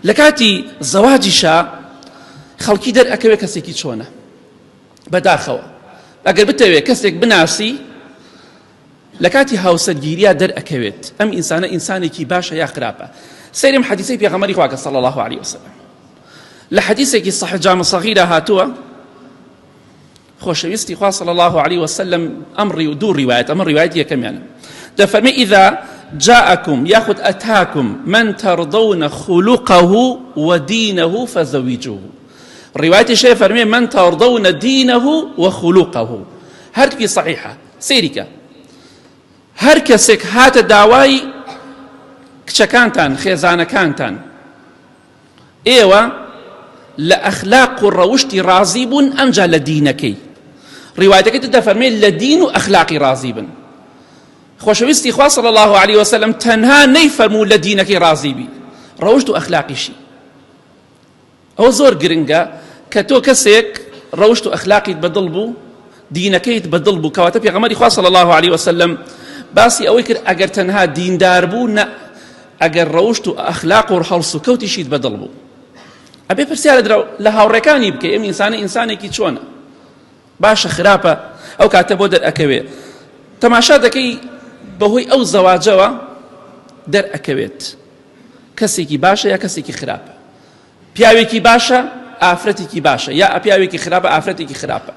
لكاتي زواجي شا خلقي در أكوي كسيكي چونا بداخوا أقل بتوي كسيك بناسي لكاتي هاوسەرگیریە دەرئەکەوێت ئەم ئینسانە ئینسانێکی باشە یا خراپە. سەیرم حەدیثەی پێغەمبەری خوا صلی الله عليه وسلم لە حەدیثێکی صحیح جامع صغیرە هاتووە خۆشەویستی خوا صلی الله عليه وسلم ئەم دوو ڕیوایەت ئەمە ڕیوایەتی یەکەمیانە دەفەرمێ إذا جاءكم ياخذ أتاكم من ترضون خلقه ودينه فزوجوه. رواية شيء فرمي من ترضون دينه وخلقه هركي صحيحة سيرك هر کەسێک هاتە داوای کچەکانتان خێزانەکانتان ئێوە لە ئەخلاق و ڕەوشتی ڕازی بوون ئەمجا لە دینەکەی. ڕیوایەتەکەی دەفەرمێت لە دین و ئەخلاقی ڕازی بن. خۆشەویستی خوا صلی الله عليه وسلم تەنها نەیفەرموو لە دینەکەی ڕازی بی ڕەوشت و ئەخلاقیشی. ئەوە زۆر گرنگە کە تۆ کەسێک ڕەوشت و ئەخلاقیت بەدڵ بوو دینەکەیت بەدڵ بوو کەواتە پێغەمبەری خوا صلی الله عليه وسلم باسی ئەوەی کرد ئەگەر تەنها دیندار بوو نە ئەگەر ڕەوشت و ئەخلاق و هەڵس و کەوتیشیت بەدڵ بوو ئەبێ پرسیارە لە هاوڕێکانی بکە ئەم ئینسانە ئینسانێکی چۆنە باشە خراپە ئەو کاتە بۆ دەرئەکەوێت تەماشا دەکەی بەهۆی ئەو زەواجەوە دەرئەکەوێت کەسێکی باشە یا کەسێکی خراپە پیاوێکی باشە ئافرەتێکی باشە یا پیاوێکی خراپە ئافرەتێکی خراپە.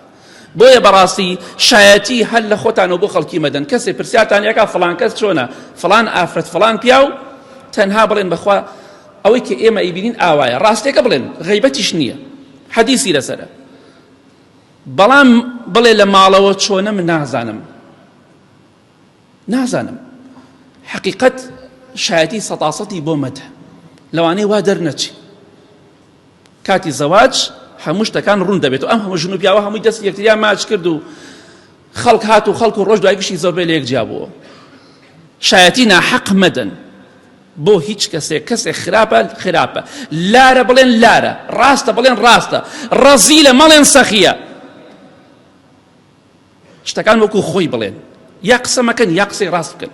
بۆیە بەڕاستی شایەتی هەر لە خۆتانەوە بۆ خەڵکی مەدەن کەسێ پرسیارتان یەکا فڵان کەس چۆنە فڵان ئافرەت فڵان پیاو تەنها بڵێن بەخوا ئەوەی کە ئێمە ئیبینین ئاوایە ڕاستێکە بڵێن غەیبەتیش نییە حەدیسی لەسەرە بەڵام بڵێ لە ماڵەوە چۆنە من نازانم حەقیقەت شایەتی سەتاسەتی بۆ مەدە لەوانەیە وا دەرنەچی کاتی زەواج هەموو شتەکان ڕوون دەبێت و ئەم هەموو ژن و پیاوە هەمووی دەست یەکتریان ماچ کرد و خەڵک هات و خەڵک و ڕۆژ دوای گشتی زۆربەی لە یەکجیا بووە. شایەتی ناحەق مەدەن بۆ هیچ کەسێک خراپە لارە بڵێن لارە ڕاستە بڵێن ڕاستە ڕەزیلە مەڵێن سەخیە شتەکان وەکو خۆی بڵێن یا قسە مەکەن یا قسەی ڕاست بکەن.